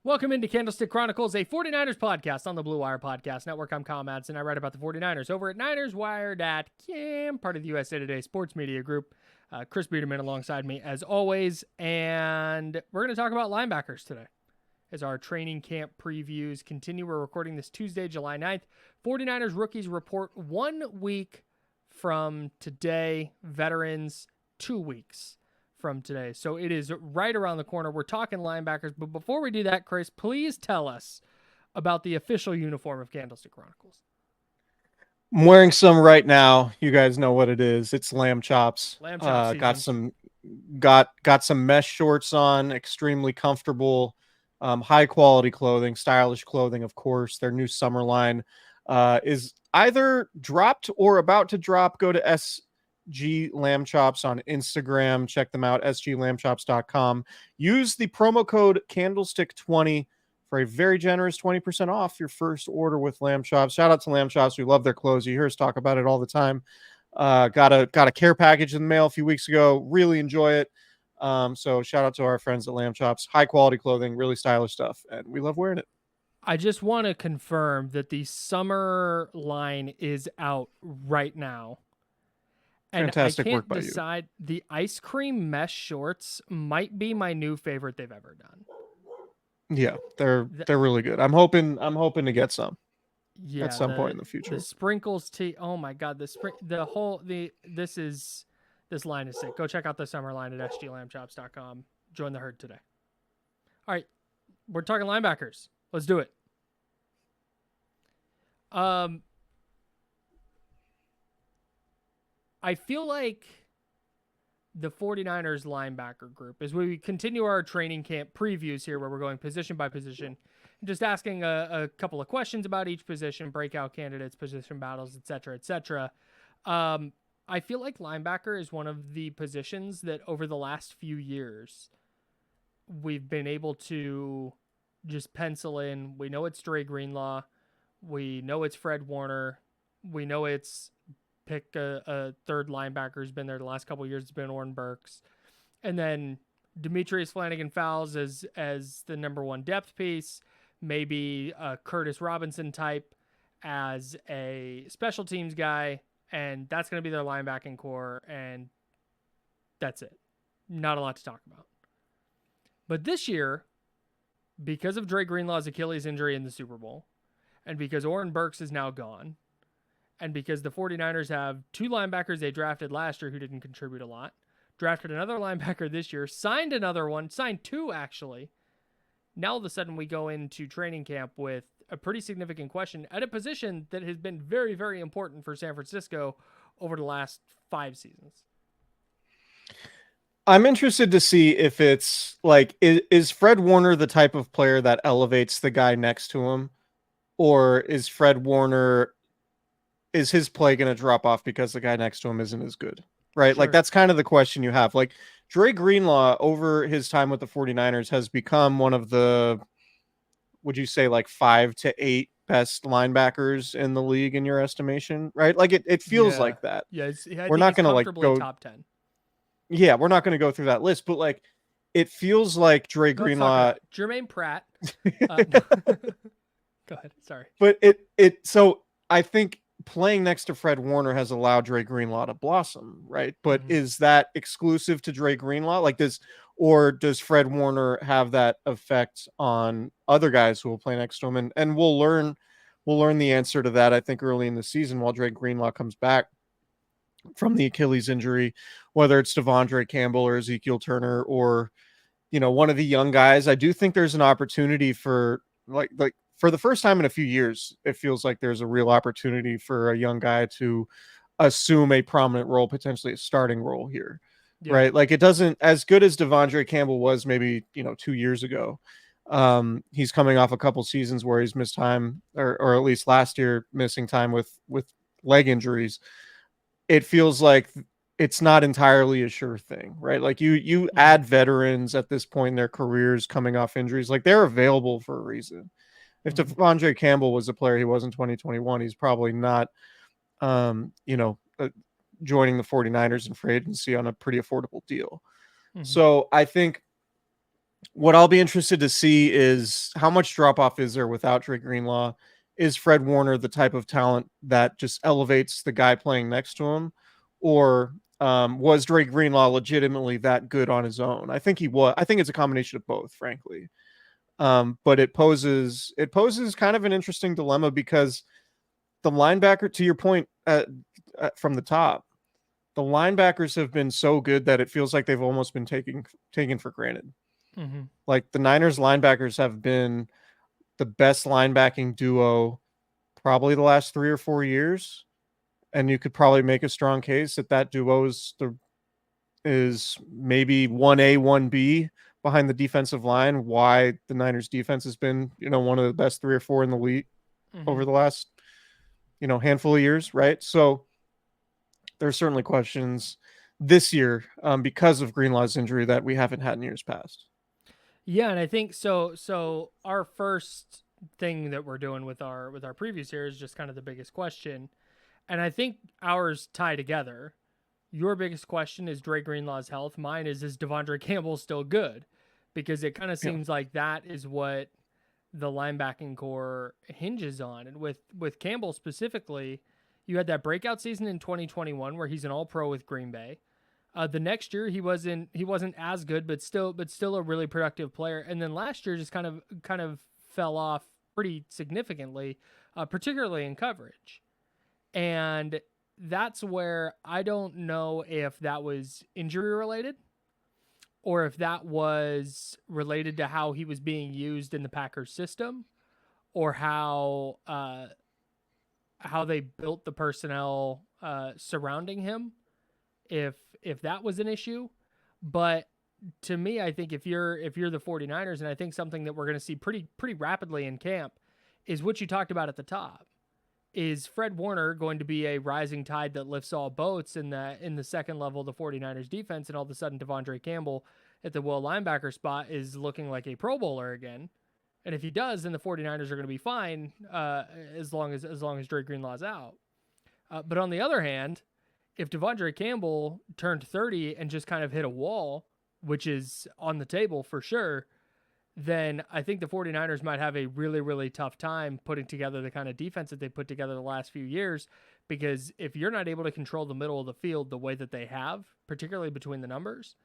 Welcome into Candlestick Chronicles, a 49ers podcast on the Blue Wire Podcast Network. I'm Kyle Madson. I write about the 49ers over at NinersWire.com, part of the USA Today Sports Media Group. Chris Biderman alongside me as always. And we're going to talk about linebackers today as our training camp previews continue. We're recording this Tuesday, July 9th. 49ers rookies report 1 week from today. Veterans, 2 weeks from today. So it is right around the corner. We're talking linebackers. But before we do that, Chris, please tell us about the official uniform of Candlestick Chronicles. I'm wearing some right now. You guys know what it is. It's lamb chops. Lamb chop season. Got some mesh shorts on, extremely comfortable, high quality clothing, stylish clothing, of course. Their new summer line is either dropped or about to drop. Go to SG Lamb Chops on Instagram. Check them out, sglambchops.com. Use the promo code Candlestick20 for a very generous 20% off your first order with Lamb Chops. Shout out to Lamb Chops. We love their clothes. You hear us talk about it all the time. Got a care package in the mail a few weeks ago. Really enjoy it. So shout out to our friends at Lamb Chops. High quality clothing, really stylish stuff, and we love wearing it. I just want to confirm that the summer line is out right now. And Fantastic I can't work by decide. The ice cream mesh shorts might be my new favorite they've ever done. Yeah, they're really good. I'm hoping to get some at some point in the future. The sprinkles tea. Oh my god, this line is sick. Go check out the summer line at sglambchops.com. Join the herd today. All right, we're talking linebackers. Let's do it. I feel like the 49ers linebacker group, as we continue our training camp previews here, where we're going position by position, just asking a couple of questions about each position, breakout candidates, position battles, et cetera, I feel like linebacker is one of the positions that over the last few years we've been able to just pencil in. We know it's Dre Greenlaw. We know it's Fred Warner. We know it's pick a third linebacker who's been there the last couple of years. It's been Oren Burks. And then Demetrius Flanagan-Fowles as the number one depth piece. Maybe a Curtis Robinson type as a special teams guy. And that's going to be their linebacking core. And that's it. Not a lot to talk about. But this year, because of Dre Greenlaw's Achilles injury in the Super Bowl, and because Oren Burks is now gone, and because the 49ers have two linebackers they drafted last year who didn't contribute a lot, drafted another linebacker this year, signed another one, signed two actually. Now all of a sudden we go into training camp with a pretty significant question at a position that has been very, very important for San Francisco over the last 5 seasons. I'm interested to see if it's like, is Fred Warner the type of player that elevates the guy next to him? Or is Fred Warner, is his play going to drop off because the guy next to him isn't as good? Right? Sure. Like, that's kind of the question you have. Like, Dre Greenlaw, over his time with the 49ers, has become one of the, would you say, like 5 to 8 best linebackers in the league in your estimation? Right? Like, it feels like that. Yeah, we're not going to like go top 10. Yeah, we're not going to go through that list, but like, it feels like Dre Greenlaw, Jermaine Pratt. Go ahead. Sorry. But so I think playing next to Fred Warner has allowed Dre Greenlaw to blossom, right? But is that exclusive to Dre Greenlaw? Like, does Fred Warner have that effect on other guys who will play next to him? And we'll learn the answer to that, I think, early in the season while Dre Greenlaw comes back from the Achilles injury, whether it's Devondre Campbell or Ezekiel Turner or, one of the young guys. I do think there's an opportunity for like for the first time in a few years, it feels like there's a real opportunity for a young guy to assume a prominent role, potentially a starting role here, right? Like, it doesn't, as good as Devondre Campbell was maybe, 2 years ago, he's coming off a couple seasons where he's missed time, or at least last year missing time with leg injuries. It feels like it's not entirely a sure thing, right? Like, you add veterans at this point in their careers coming off injuries, like, they're available for a reason. If Devondre Campbell was a player he was in 2021, he's probably not, joining the 49ers in free agency on a pretty affordable deal. So I think what I'll be interested to see is how much drop off is there without Dre Greenlaw. Is Fred Warner the type of talent that just elevates the guy playing next to him, or was Dre Greenlaw legitimately that good on his own? I think he was. I think it's a combination of both, frankly. But it poses kind of an interesting dilemma because the linebacker, to your point from the top, the linebackers have been so good that it feels like they've almost been taken for granted. Mm-hmm. Like the Niners linebackers have been the best linebacking duo probably the last 3 or 4 years, and you could probably make a strong case that duo is maybe 1A, 1B behind the defensive line. Why the Niners defense has been, one of the best 3 or 4 in the league Mm-hmm. over the last, handful of years, right? So there's certainly questions this year because of Greenlaw's injury that we haven't had in years past. Yeah, and I think so. So our first thing that we're doing with our previews here is just kind of the biggest question, and I think ours tie together. Your biggest question is Dre Greenlaw's health. Mine is Devondre Campbell still good? Because it kind of Yeah. seems like that is what the linebacking core hinges on. And with Campbell specifically, you had that breakout season in 2021 where he's an All-Pro with Green Bay. The next year he wasn't as good, but still a really productive player. And then last year just kind of fell off pretty significantly, particularly in coverage. And that's where I don't know if that was injury related or if that was related to how he was being used in the Packers system or how they built the personnel surrounding him, if that was an issue. But to me, I think if you're the 49ers, and I think something that we're going to see pretty rapidly in camp is what you talked about at the top. Is Fred Warner going to be a rising tide that lifts all boats in the second level of the 49ers defense, and all of a sudden Devondre Campbell at the will linebacker spot is looking like a Pro Bowler again? And if he does, then the 49ers are going to be fine as long as Dre Greenlaw's out. But on the other hand, if Devondre Campbell turned 30 and just kind of hit a wall, which is on the table for sure, then I think the 49ers might have a really, really tough time putting together the kind of defense that they put together the last few years. Because if you're not able to control the middle of the field the way that they have, particularly between the numbers,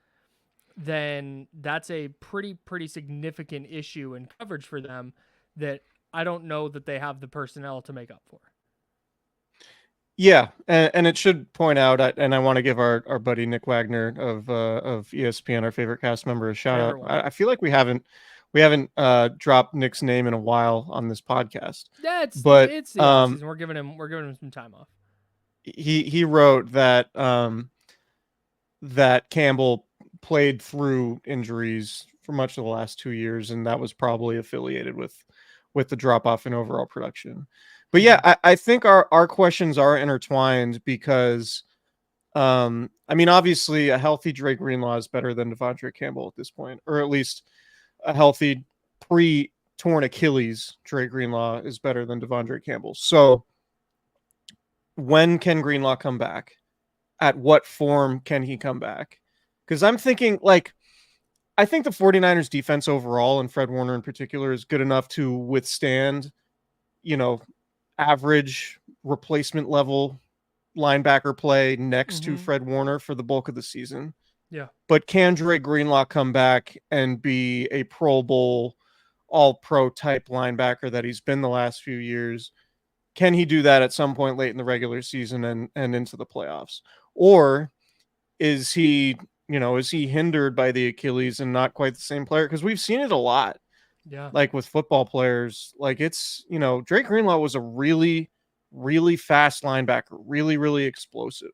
then that's a pretty significant issue in coverage for them that I don't know that they have the personnel to make up for. Yeah, and it should point out, and I want to give our buddy Nick Wagner of ESPN, our favorite cast member, a shout out. I feel like we haven't dropped Nick's name in a while on this podcast. Yeah, it's but the off season. We're giving him some time off. He wrote that that Campbell played through injuries for much of the last 2 years, and that was probably affiliated with the drop off in overall production. But yeah, I think our questions are intertwined because, I mean, obviously a healthy Dre Greenlaw is better than Devondre Campbell at this point, or at least a healthy pre-torn Achilles Dre Greenlaw is better than Devondre Campbell. So when can Greenlaw come back? At what form can he come back? Because I'm thinking, I think the 49ers defense overall, and Fred Warner in particular, is good enough to withstand, average replacement level linebacker play next to Fred Warner for the bulk of the season. Yeah. But can Dre Greenlaw come back and be a Pro Bowl, all-pro type linebacker that he's been the last few years? Can he do that at some point late in the regular season and into the playoffs? Or is he hindered by the Achilles and not quite the same player? Because we've seen it a lot. Yeah. Like with football players, it's, Dre Greenlaw was a really, really fast linebacker, really, really explosive.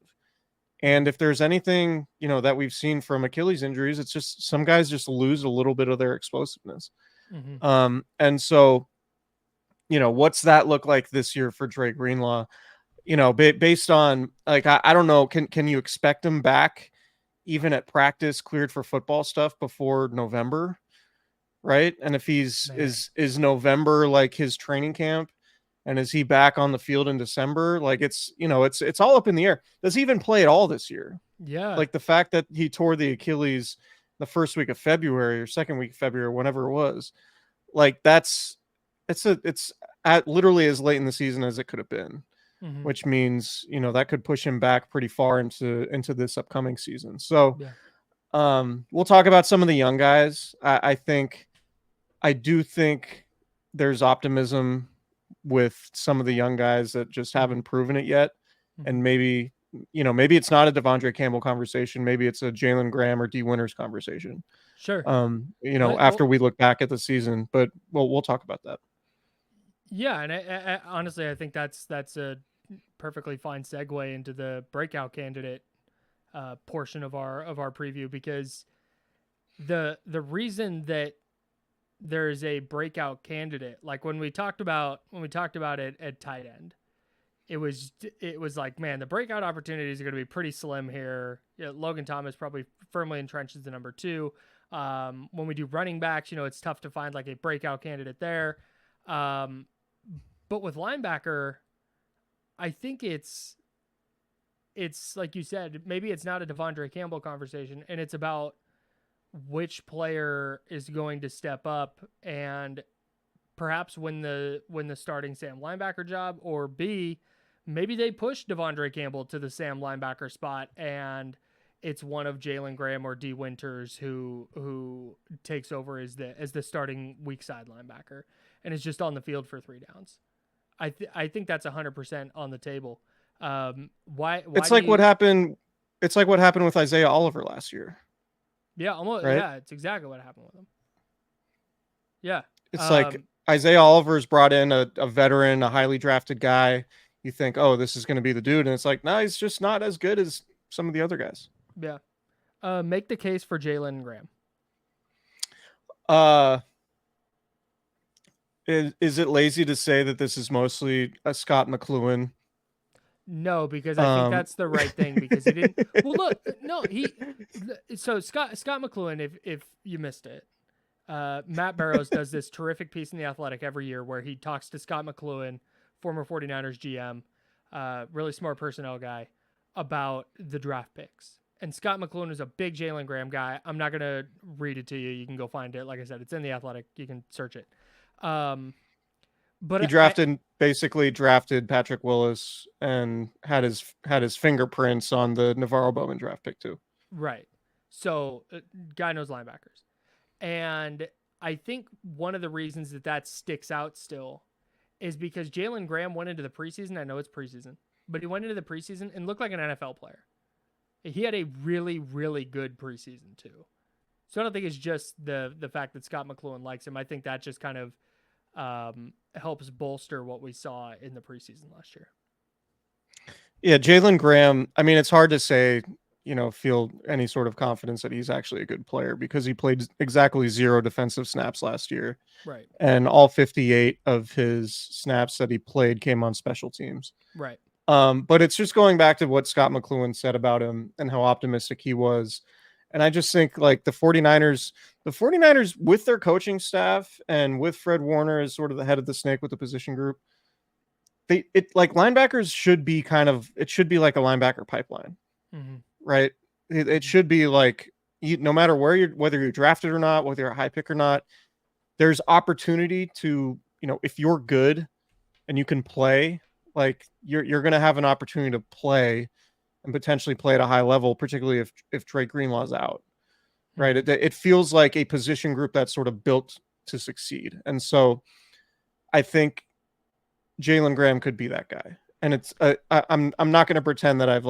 And if there's anything, that we've seen from Achilles injuries, it's just some guys just lose a little bit of their explosiveness. And so, what's that look like this year for Dre Greenlaw? Based on I don't know, can you expect him back even at practice, cleared for football stuff before November? Right. And if is November like his training camp, and is he back on the field in December? It's all up in the air. Does he even play at all this year? Yeah. Like the fact that he tore the Achilles the first week of February or second week of February, whenever it was. Like it's at literally as late in the season as it could have been, Mm-hmm. which means, that could push him back pretty far into this upcoming season. So we'll talk about some of the young guys. I do think there's optimism with some of the young guys that just haven't proven it yet. Mm-hmm. And maybe it's not a Devondre Campbell conversation. Maybe it's a Jalen Graham or D Winters conversation. Sure. After we look back at the season, but we'll talk about that. Yeah. And I honestly, I think that's a perfectly fine segue into the breakout candidate portion of our preview, because the reason that there's a breakout candidate, like when we talked about it at tight end, it was like, man, the breakout opportunities are going to be pretty slim here. Logan Thomas probably firmly entrenched as the number 2. When we do running backs, it's tough to find like a breakout candidate there. But with linebacker, I think it's like you said, maybe it's not a Devondre Campbell conversation, and it's about which player is going to step up and perhaps win the starting Sam linebacker job, or B, maybe they push Devondre Campbell to the Sam linebacker spot and it's one of Jalen Graham or D Winters who takes over as the starting weak side linebacker and is just on the field for 3 downs. I think that's 100% on the table. Why it's like what happened with Isaiah Oliver last year. Yeah, almost. Right? Yeah, it's exactly what happened with him. Yeah. It's like Isaiah Oliver's brought in a veteran, a highly drafted guy. You think, oh, this is going to be the dude. And it's like, no, he's just not as good as some of the other guys. Yeah. Make the case for Jalen Graham. Is it lazy to say that this is mostly a Scott McCloughan? No, because I think that's the right thing, because he didn't. Well, look, no, so Scott McCloughan, if you missed it, Matt Barrows does this terrific piece in The Athletic every year where he talks to Scott McCloughan, former 49ers GM, really smart personnel guy, about the draft picks. And Scott McCloughan is a big Jalen Graham guy. I'm not going to read it to you. You can go find it. Like I said, it's in The Athletic. You can search it. But he basically drafted Patrick Willis and had his fingerprints on the Navarro Bowman draft pick too. Right. So guy knows linebackers. And I think one of the reasons that sticks out still is because Jalen Graham went into the preseason. I know it's preseason, but he went into the preseason and looked like an NFL player. He had a really, really good preseason too. So I don't think it's just the fact that Scott McCloughan likes him. I think that just kind of helps bolster what we saw in the preseason last year. Yeah, Jalen Graham, I mean, it's hard to say, feel any sort of confidence that he's actually a good player because he played exactly 0 defensive snaps last year. Right. And all 58 of his snaps that he played came on special teams. Right. But it's just going back to what Scott McCloughan said about him and how optimistic he was. And I just think like the 49ers with their coaching staff and with Fred Warner as sort of the head of the snake with the position group, linebackers should be it should be like a linebacker pipeline, right? It should be like, no matter whether you're drafted or not, whether you're a high pick or not, there's opportunity to, if you're good and you can play, like you're going to have an opportunity to play and potentially play at a high level, particularly if Drake Greenlaw's out, right? It feels like a position group that's sort of built to succeed. And so I think Jalen Graham could be that guy. And it's I'm not going to pretend that I've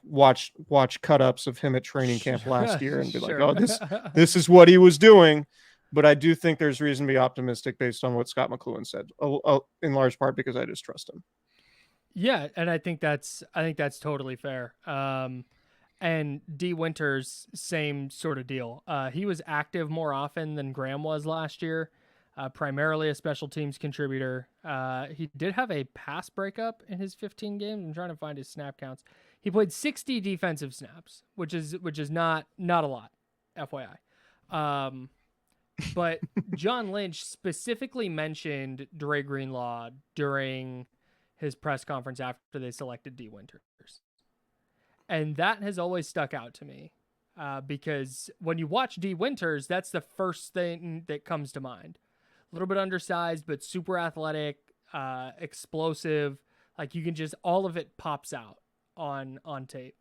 watched cut-ups of him at training camp last year and be like, oh, this is what he was doing. But I do think there's reason to be optimistic based on what Scott McCloughan said, in large part because I just trust him. Yeah, and I think that's totally fair. And D Winters, same sort of deal. He was active more often than Graham was last year, primarily a special teams contributor. He did have a pass breakup in his 15 games. I'm trying to find his snap counts. He played 60 defensive snaps, which is not a lot, FYI. But John Lynch specifically mentioned Dre Greenlaw during his press conference after they selected D Winters. And that has always stuck out to me. because when you watch D. Winters, that's the first thing that comes to mind. A little bit undersized, but super athletic, explosive. Like you can just, all of it pops out on tape.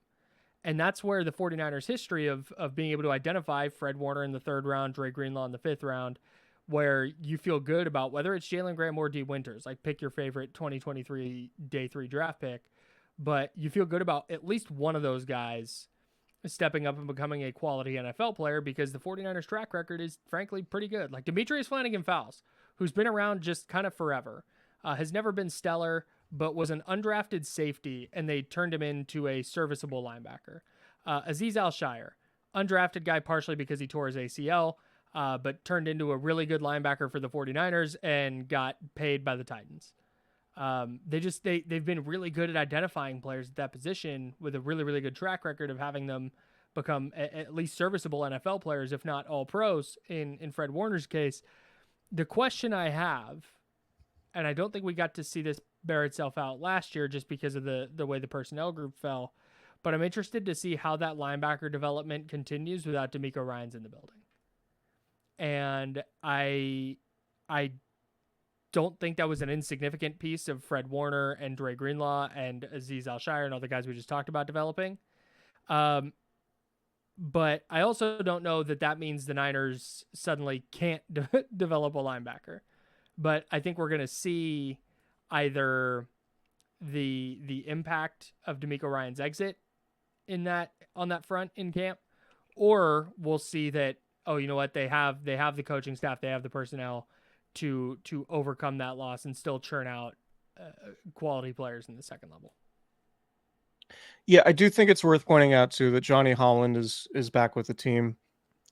And that's where the 49ers history of being able to identify Fred Warner in the 3rd round, Dre Greenlaw in the 5th round, where you feel good about whether it's Jalen Graham or D. Winters, like pick your favorite 2023 day 3 draft pick, but you feel good about at least one of those guys stepping up and becoming a quality NFL player because the 49ers track record is frankly pretty good. Like Demetrius Flanagan-Fowles, who's been around just kind of forever, has never been stellar, but was an undrafted safety, and they turned him into a serviceable linebacker. Azeez Al-Shire, undrafted guy partially because he tore his ACL, but turned into a really good linebacker for the 49ers and got paid by the Titans. They've been really good at identifying players at that position with a really, really good track record of having them become at least serviceable NFL players, if not all pros in Fred Warner's case. The question I have, and I don't think we got to see this bear itself out last year just because of the way the personnel group fell, but I'm interested to see how that linebacker development continues without D'Amico Ryans in the building. And I don't think that was an insignificant piece of Fred Warner and Dre Greenlaw and Azeez Al-Shire and all the guys we just talked about developing. But I also don't know that means the Niners suddenly can't develop a linebacker. But I think we're going to see either the impact of D'Amico Ryans' exit on that front in camp, or we'll see that, oh, you know what, they have the coaching staff, they have the personnel to overcome that loss and still churn out quality players in the second level. Yeah, I do think it's worth pointing out too that Johnny Holland is back with the team,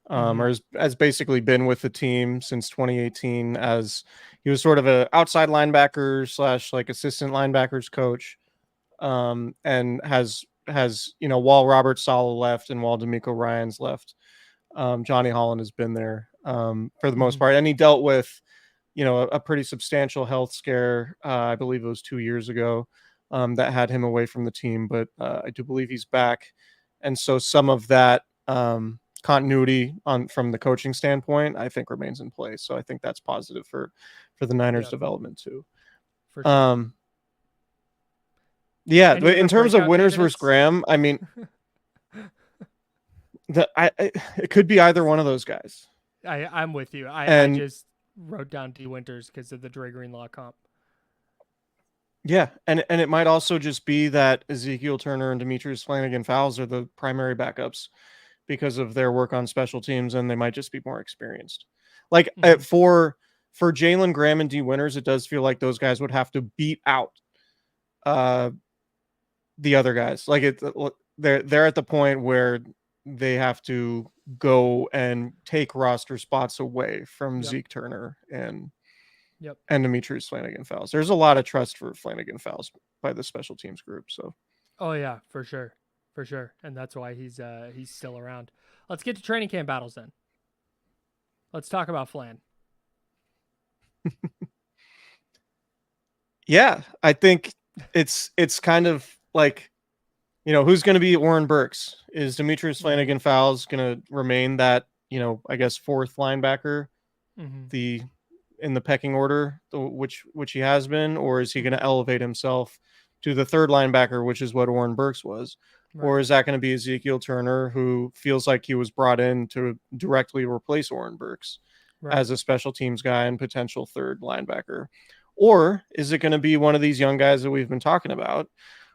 or has basically been with the team since 2018 as he was sort of a outside linebacker / like assistant linebackers coach, and has while Robert Saleh left and while D'Amico Ryans left, Johnny Holland has been there for the most part, and he dealt with a pretty substantial health scare. I believe it was 2 years ago. That had him away from the team, but I do believe he's back. And so some of that continuity from the coaching standpoint, I think remains in place. So I think that's positive for the Niners development too. For sure. Yeah, in terms of Winters versus Graham, I mean, it could be either one of those guys. I'm with you. I just wrote down D. Winters because of the Dre Greenlaw comp. Yeah, and it might also just be that Ezekiel Turner and Demetrius Flanagan-Fowles are the primary backups because of their work on special teams, and they might just be more experienced. Like for Jalen Graham and D. Winters, it does feel like those guys would have to beat out the other guys. Like they're at the point where they have to go and take roster spots away from Zeke Turner and Demetrius Flanagan-Fowles. There's a lot of trust for Flanagan-Fowles by the special teams group. So, oh yeah, for sure, and that's why he's still around. Let's get to training camp battles then. Let's talk about Flan. Yeah, I think it's kind of like, who's going to be Oren Burks? Is Demetrius Flanagan-Fowles going to remain that, I guess, fourth linebacker, in the pecking order, which he has been, or is he going to elevate himself to the third linebacker, which is what Oren Burks was? Right. Or is that going to be Ezekiel Turner, who feels like he was brought in to directly replace Oren Burks as a special teams guy and potential third linebacker? Or is it going to be one of these young guys that we've been talking about,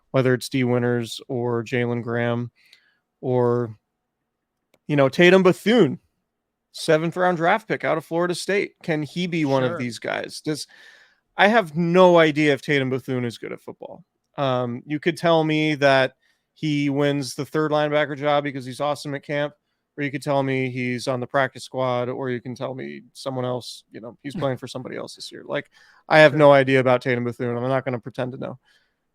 whether it's D. Winters or Jalen Graham or, Tatum Bethune, 7th round draft pick out of Florida State? Can he be one of these guys? I have no idea if Tatum Bethune is good at football. You could tell me that he wins the third linebacker job because he's awesome at camp, or you could tell me he's on the practice squad, or you can tell me someone else, he's playing for somebody else this year. Like, I have no idea about Tatum Bethune. I'm not going to pretend to know,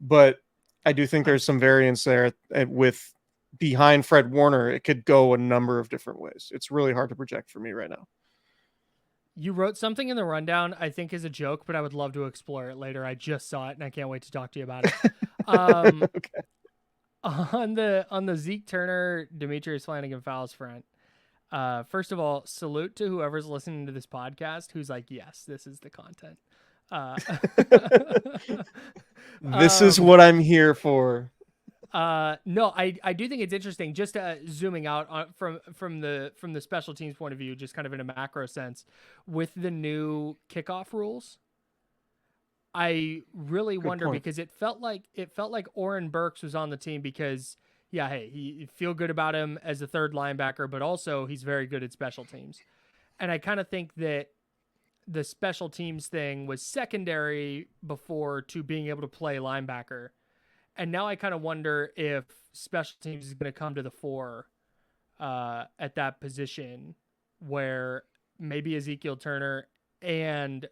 but I do think there's some variance there with behind Fred Warner. It could go a number of different ways. It's really hard to project for me right now. You wrote something in the rundown, I think is a joke, but I would love to explore it later. I just saw it and I can't wait to talk to you about it. Okay. On the Zeke Turner, Demetrius Flanagan Fowles front. First of all, salute to whoever's listening to this podcast who's like, yes, this is the content. This is what I'm here for. No, I do think it's interesting. Just zooming out from the special teams point of view, just kind of in a macro sense, with the new kickoff rules. I really wonder because it felt like Oren Burks was on the team because hey, you feel good about him as a third linebacker, but also he's very good at special teams. And I kind of think that the special teams thing was secondary before to being able to play linebacker. And now I kind of wonder if special teams is going to come to the fore at that position where maybe Zeke Turner and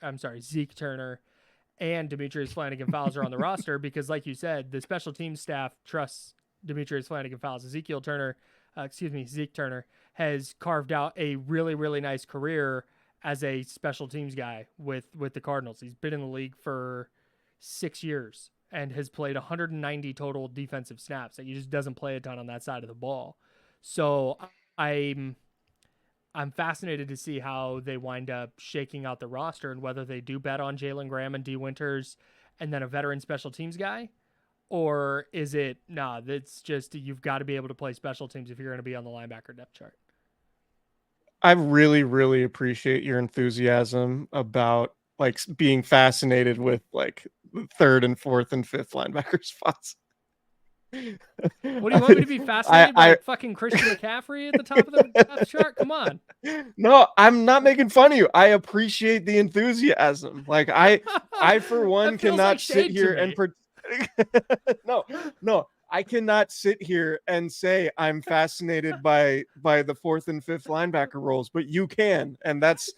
Demetrius Flanagan Fowles are on the roster because, like you said, the special teams staff trusts Demetrius Flanagan Fowles. Zeke Turner has carved out a really, really nice career as a special teams guy with the Cardinals. He's been in the league for 6 years and has played 190 total defensive snaps. Like, he just doesn't play a ton on that side of the ball. So I'm fascinated to see how they wind up shaking out the roster and whether they do bet on Jalen Graham and D. Winters and then a veteran special teams guy, or is it, that's just, you've got to be able to play special teams if you're going to be on the linebacker depth chart. I really, really appreciate your enthusiasm about like being fascinated with like the third and fourth and fifth linebacker spots. What do you want me to be fascinated by fucking Christian McCaffrey at the top of the depth chart? Come on. No, I'm not making fun of you. I appreciate the enthusiasm. Like I for one cannot sit here and no, I cannot sit here and say I'm fascinated by the fourth and fifth linebacker roles, but you can, and that's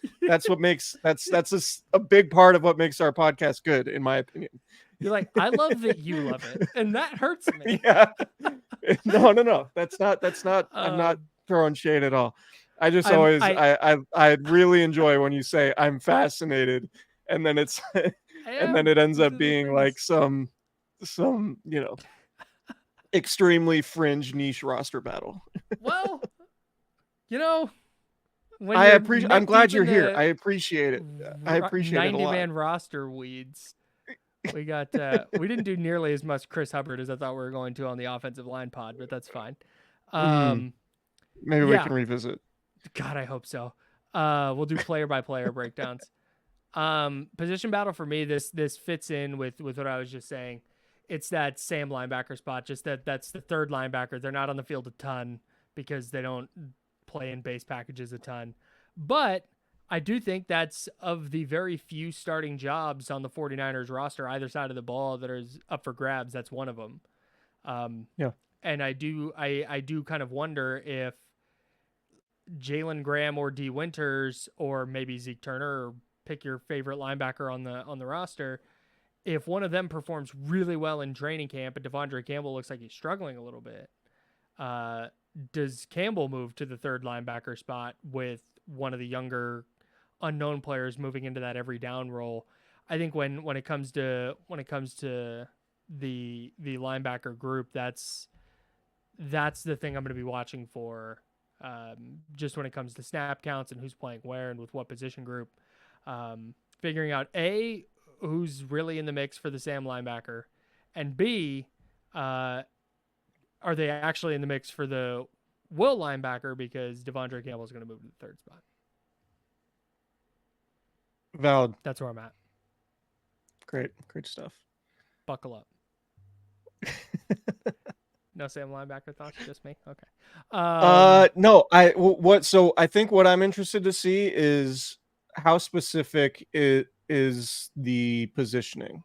what makes that's a big part of what makes our podcast good, in my opinion. You're like, I love that you love it, and that hurts me. Yeah. No. That's not. I'm not throwing shade at all. I just I really enjoy when you say I'm fascinated, and then it's and then it ends up being like some extremely fringe niche roster battle. Well, I'm glad you're here. I appreciate it. I appreciate it a lot. 90-man roster weeds. We got we didn't do nearly as much Chris Hubbard as I thought we were going to on the offensive line pod, but that's fine. Maybe we can revisit. God, I hope so. We'll do player by player breakdowns. Position battle for me, this fits in with what I was just saying. It's that Sam linebacker spot, just that's the third linebacker. They're not on the field a ton because they don't play in base packages a ton. But I do think that's of the very few starting jobs on the 49ers roster, either side of the ball, that is up for grabs. That's one of them. And I do kind of wonder if Jalen Graham or D. Winters or maybe Zeke Turner, or pick your favorite linebacker on the roster, if one of them performs really well in training camp and Devondre Campbell looks like he's struggling a little bit, does Campbell move to the third linebacker spot with one of the younger unknown players moving into that every down role? I think when it comes to the linebacker group, that's the thing I'm going to be watching for, just when it comes to snap counts and who's playing where and with what position group, figuring out who's really in the mix for the Sam linebacker, and B, are they actually in the mix for the Will linebacker, because Devondre Campbell is going to move to the third spot. Valid. That's where I'm at. Great stuff. Buckle up. No Sam linebacker thoughts, just me. Okay. No. So I think what I'm interested to see is how specific it is the positioning,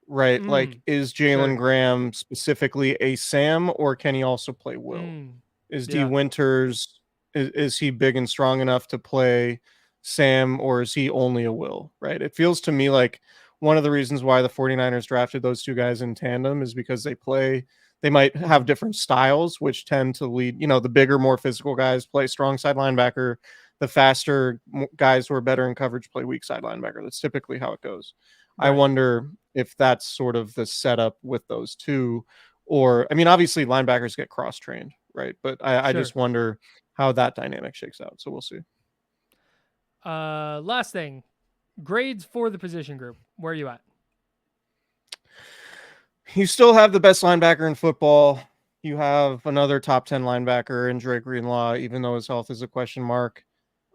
right? Like, is Jalen Graham specifically a Sam, or can he also play Will? Is D. Winters, is he big and strong enough to play Sam, or is he only a Will, right? It feels to me like one of the reasons why the 49ers drafted those two guys in tandem is because they might have different styles, which tend to lead, the bigger, more physical guys play strong side linebacker. The faster guys who are better in coverage play weak side linebacker. That's typically how it goes. Right. I wonder if that's sort of the setup with those two, or, I mean, obviously linebackers get cross-trained, right? But I Sure. just wonder how that dynamic shakes out. So we'll see. Last thing, grades for the position group. Where are you at? You still have the best linebacker in football. You have another top 10 linebacker in Drake Greenlaw, even though his health is a question mark.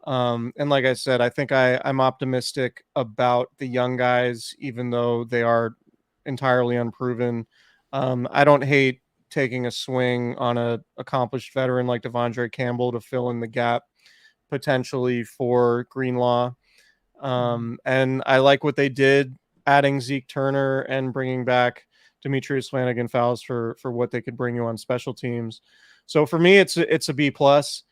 And like I said, I think I'm optimistic about the young guys, even though they are entirely unproven. I don't hate taking a swing on a accomplished veteran like Devondre Campbell to fill in the gap potentially for Greenlaw. And I like what they did, adding Zeke Turner and bringing back Demetrius Flanagan-Fowles for what they could bring you on special teams. So for me, it's a B plus,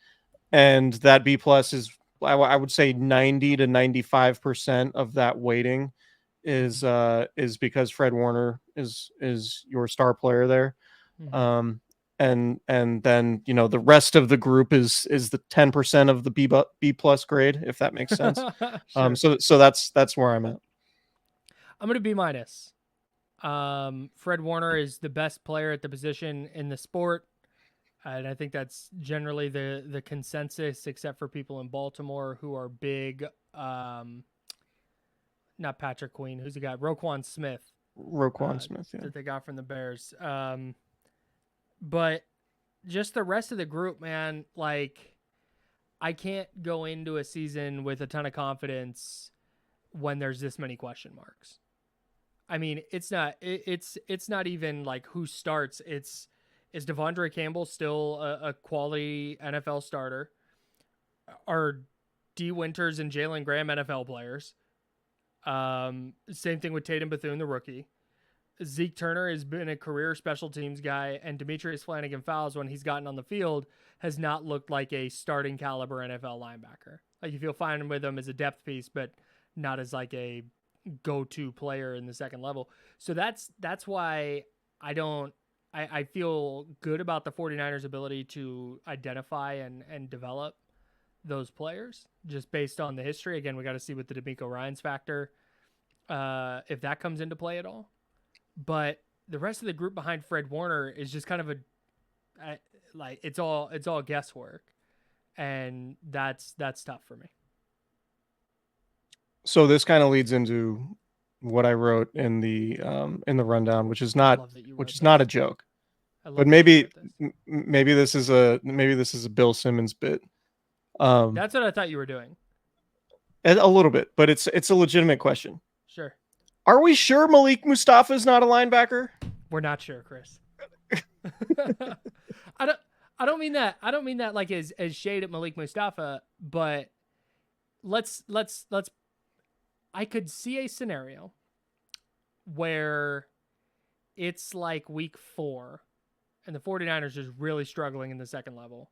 and that B plus is, I would say, 90 to 95% of that weighting is because Fred Warner is your star player there. Mm-hmm. And then, you know, the rest of the group is the 10% of the B plus grade, if that makes sense. Sure. So that's where I'm at. I'm gonna B minus. Fred Warner is the best player at the position in the sport, and I think that's generally the consensus, except for people in Baltimore who are big. Not Patrick Queen. Who's the guy? Roquan Smith. Roquan Smith, yeah. That they got from the Bears. But just the rest of the group, man, like I can't go into a season with a ton of confidence when there's this many question marks. I mean, it's not even like who starts. Is Devondre Campbell still a quality NFL starter? Are D Winters and Jalen Graham NFL players? Same thing with Tatum Bethune, the rookie. Zeke Turner has been a career special teams guy, and Demetrius Flanagan-Fowles, when he's gotten on the field, has not looked like a starting caliber NFL linebacker. Like, you feel fine with him as a depth piece, but not as like a go-to player in the second level. So that's why I feel good about the 49ers' ability to identify and develop those players just based on the history. Again, we got to see what the D'Amico Ryans factor, if that comes into play at all. But the rest of the group behind Fred Warner is just kind of like it's all guesswork, and that's tough for me. So this kind of leads into what I wrote in the rundown, which is not a joke. But maybe this is a Bill Simmons bit. That's what I thought you were doing. A little bit, but it's a legitimate question. Sure. Are we sure Malik Mustafa is not a linebacker? We're not sure, Chris. I don't mean that. I don't mean that like as shade at Malik Mustafa, but let's I could see a scenario where it's like week 4 and the 49ers is really struggling in the second level.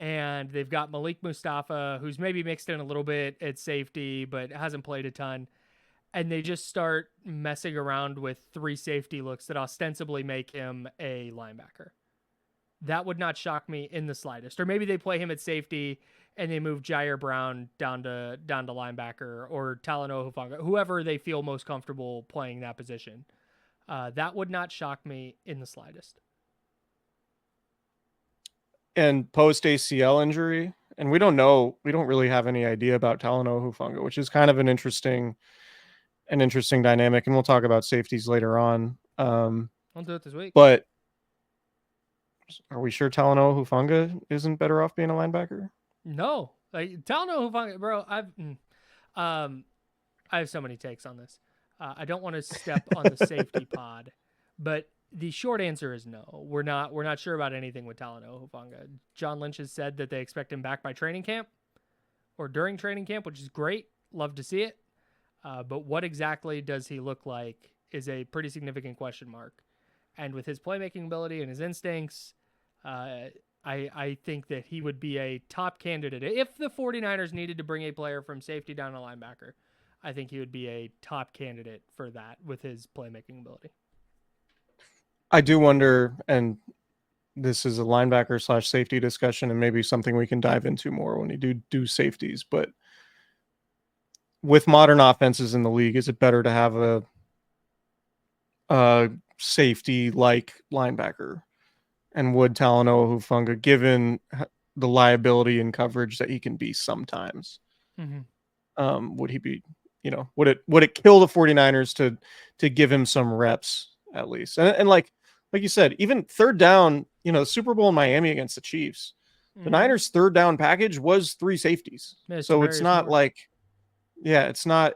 And they've got Malik Mustafa, who's maybe mixed in a little bit at safety, but hasn't played a ton. And they just start messing around with 3 safety looks that ostensibly make him a linebacker. That would not shock me in the slightest. Or maybe they play him at safety and they move Jair Brown down to linebacker, or Talanoa Hufanga, whoever they feel most comfortable playing that position. That would not shock me in the slightest. And post ACL injury, and we don't really have any idea about Talanoa Hufanga, which is kind of an interesting dynamic, and we'll talk about safeties later on. I'll do it this week. But are we sure Talanoa Hufanga isn't better off being a linebacker? No, like Talanoa Hufanga, bro. I have so many takes on this. I don't want to step on the safety pod, but the short answer is no. We're not sure about anything with Talanoa Hufanga. John Lynch has said that they expect him back by training camp or during training camp, which is great. Love to see it. But what exactly does he look like is a pretty significant question mark. And with his playmaking ability and his instincts, I think that he would be a top candidate. If the 49ers needed to bring a player from safety down to linebacker, I think he would be a top candidate for that with his playmaking ability. I do wonder, and this is a linebacker / safety discussion, and maybe something we can dive into more when you do safeties, but with modern offenses in the league, is it better to have a safety-like linebacker? And would Talanoa Hufanga, given the liability and coverage that he can be sometimes, would he be, would it kill the 49ers to give him some reps at least? And like you said, even third down, the Super Bowl in Miami against the Chiefs, the Niners' third down package was 3 safeties. So it's not like, it's not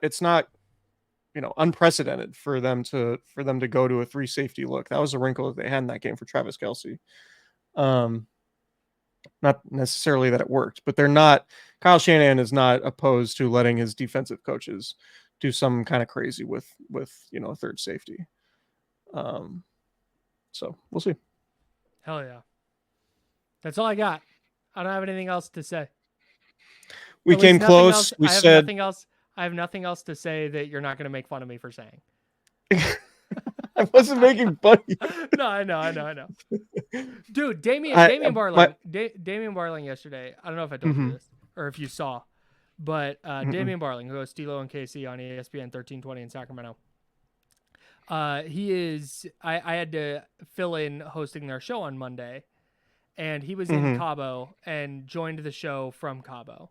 unprecedented for them to go to a 3 safety look. That was a wrinkle that they had in that game for Travis Kelce. Not necessarily that it worked, but Kyle Shanahan is not opposed to letting his defensive coaches do some kind of crazy with a third safety. So we'll see. Hell yeah. That's all I got. I don't have anything else to say. We came close. We said nothing else. I have nothing else to say that you're not going to make fun of me for saying. I wasn't making fun of you. No, I know. Dude, Damian Barling yesterday. I don't know if I told you this or if you saw, but Damian Barling, who hosts Stilo and KC on ESPN 1320 in Sacramento. He is. I had to fill in hosting their show on Monday, and he was in Cabo and joined the show from Cabo.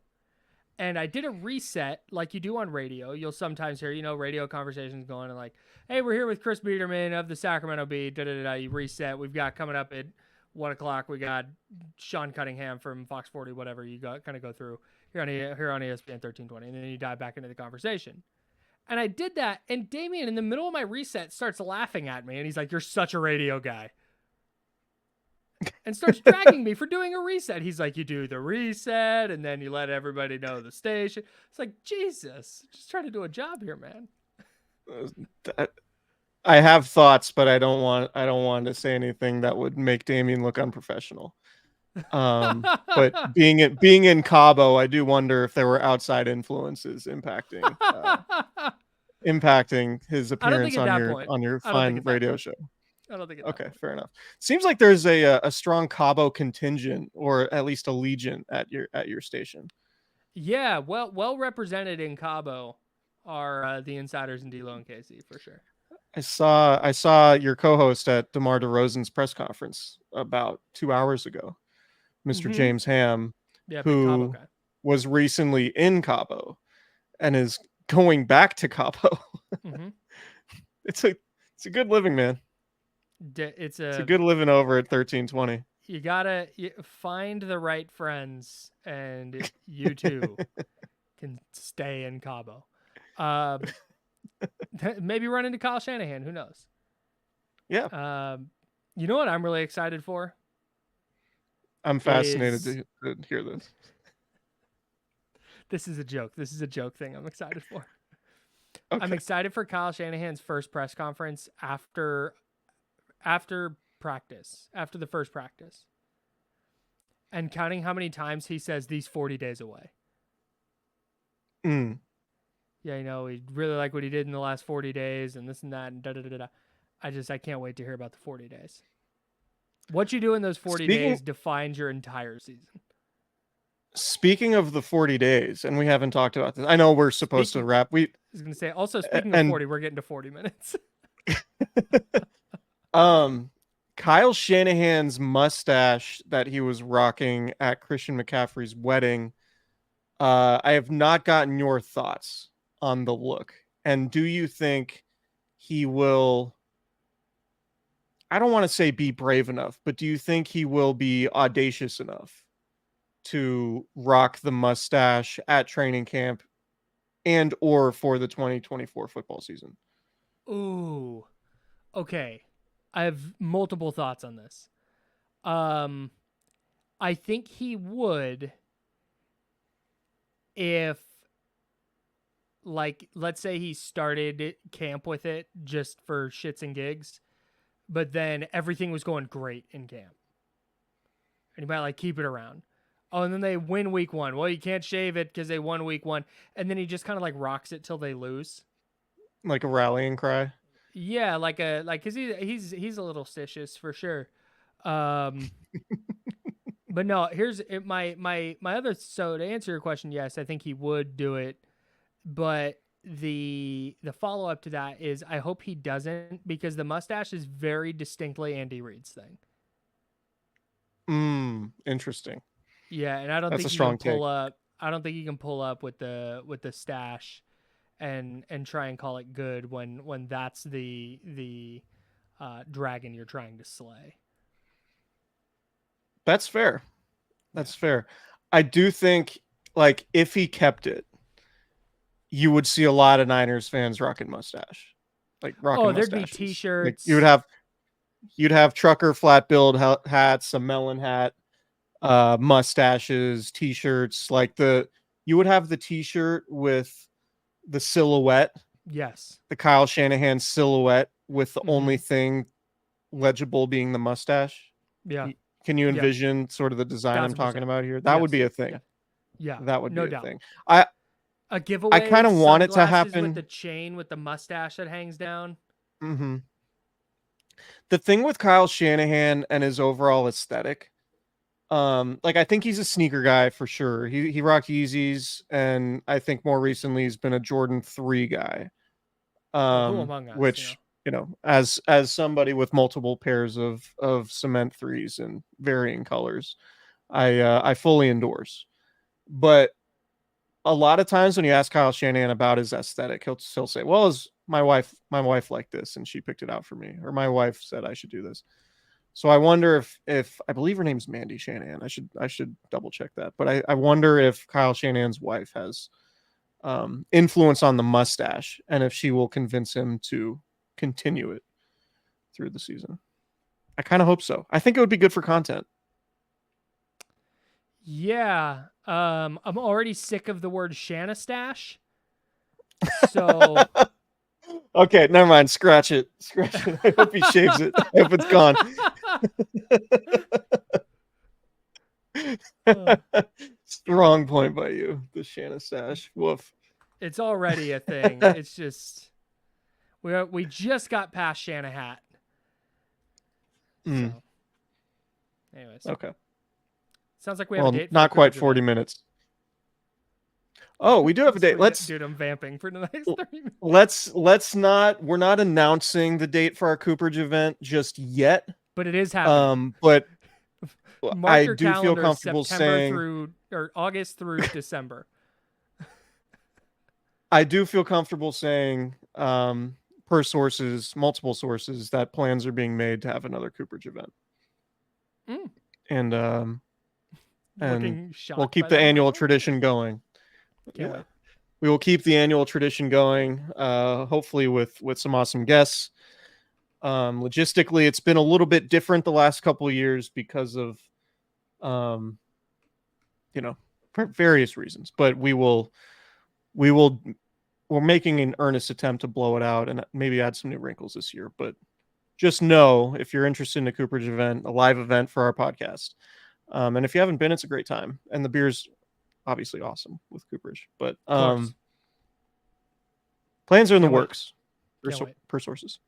And I did a reset like you do on radio. You'll sometimes hear, radio conversations going and like, hey, we're here with Chris Biderman of the Sacramento Bee. You reset. We've got coming up at 1:00. We got Sean Cunningham from Fox 40, whatever you got kind of go through here on ESPN 1320. And then you dive back into the conversation. And I did that. And Damian, in the middle of my reset, starts laughing at me. And he's like, you're such a radio guy. And starts dragging me for doing a reset. He's like, you do the reset, and then you let everybody know the station. It's like, Jesus, just trying to do a job here, man. I have thoughts, but I don't want to say anything that would make Damian look unprofessional. But being in Cabo, I do wonder if there were outside influences impacting his appearance on your fine radio show. I don't think it's okay. Fair enough. Seems like there's a strong Cabo contingent, or at least a legion at your station. Yeah, well represented in Cabo are the insiders in D-Lo and KC for sure. I saw your co-host at DeMar DeRozan's press conference about 2 hours ago, Mr. James Ham, who was recently in Cabo and is going back to Cabo. It's a good living, man. It's a good living over at 1320. You gotta find the right friends, and you too can stay in Cabo. Maybe run into Kyle Shanahan. Who knows? Yeah. You know what I'm really excited for? I'm fascinated to hear this. This is a joke. This is a joke thing I'm excited for. Okay. I'm excited for Kyle Shanahan's first press conference after practice, after the first practice, and counting how many times he says these 40 days away. Yeah, we really like what he did in the last 40 days and this and that and da-da-da-da. I can't wait to hear about the 40 days. What you do in those 40 days defines your entire season. Speaking of the 40 days, and we haven't talked about this. I know we're supposed to wrap. I was going to say, also speaking of 40, we're getting to 40 minutes. Kyle Shanahan's mustache that he was rocking at Christian McCaffrey's wedding. I have not gotten your thoughts on the look. And do you think he will, I don't want to say be brave enough, but do you think he will be audacious enough to rock the mustache at training camp and or for the 2024 football season? Ooh, okay. I have multiple thoughts on this. I think he would if, like, let's say he started camp with it just for shits and gigs, but then everything was going great in camp. And he might, like, keep it around. Oh, and then they win week 1. Well, you can't shave it because they won week 1. And then he just kind of, like, rocks it till they lose. Like a rallying cry? Yeah, because he's a little stitious for sure. But no, here's my other. So to answer your question, yes, I think he would do it. But the follow up to that is I hope he doesn't, because the mustache is very distinctly Andy Reid's thing. Interesting. Yeah, and I don't That's think a you can strong take. pull up. I don't think you can pull up with the stash, and try and call it good when that's the dragon you're trying to slay. That's fair. That's fair. I do think, like, if he kept it, you would see a lot of Niners fans rocking mustache, like rocking there'd be mustaches. T-shirts. Like, you'd have trucker flat billed hats, a melon hat, mustaches, T-shirts. Like you would have the T-shirt with the silhouette. Yes. The Kyle Shanahan silhouette with the only thing legible being the mustache. Yeah. Can you envision sort of the design I'm talking about here? That would be a thing. Yeah. That would no be a doubt. thing. A giveaway. I kind of want it to happen with the chain with the mustache that hangs down. Mm-hmm. The thing with Kyle Shanahan and his overall aesthetic, like, I think he's a sneaker guy for sure. He rocked Yeezys, and I think more recently he's been a Jordan 3 guy. Who among us, Which, as somebody with multiple pairs of cement 3s in varying colors, I fully endorse. But a lot of times when you ask Kyle Shanahan about his aesthetic, he'll say, "Well, my wife liked this and she picked it out for me," or "My wife said I should do this." So I wonder if I believe her name's Mandy Shanahan. I should double check that. But I wonder if Kyle Shanahan's wife has influence on the mustache, and if she will convince him to continue it through the season. I kind of hope so. I think it would be good for content. Yeah. I'm already sick of the word Shanastash. So okay, never mind. Scratch it. I hope he shaves it. I hope it's gone. Strong point by you. The Shanastash. Woof. It's already a thing. It's just we just got past Shanahat. So, anyways. Okay. Sounds like we have a date. Not quite 40 minutes. Oh, we do have a date. Dude, I'm vamping for the next 30 minutes. Let's not. We're not announcing the date for our Cooperage event just yet. But it is happening. But I do feel comfortable saying August through December. I do feel comfortable saying, per multiple sources, that plans are being made to have another Cooperage event. And we'll keep the annual tradition going. Yeah. We will keep the annual tradition going, hopefully with some awesome guests. Logistically, it's been a little bit different the last couple of years because of, for various reasons. But we're making an earnest attempt to blow it out and maybe add some new wrinkles this year. But just know, if you're interested in a Cooperage event, a live event for our podcast, and if you haven't been, it's a great time. And the beer's obviously awesome with Cooperage. But plans are in the works per sources.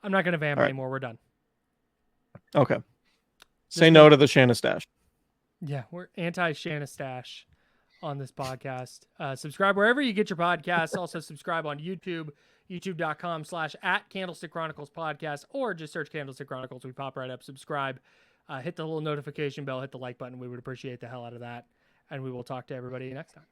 I'm not going to vamp anymore. We're done. Okay. Say no to the Shanastash. Yeah, we're anti-Shanastash on this podcast. Subscribe wherever you get your podcasts. Also subscribe on YouTube, youtube.com/@Candlestick Chronicles Podcast, or just search Candlestick Chronicles. We pop right up. Subscribe. Hit the little notification bell. Hit the like button. We would appreciate the hell out of that. And we will talk to everybody next time.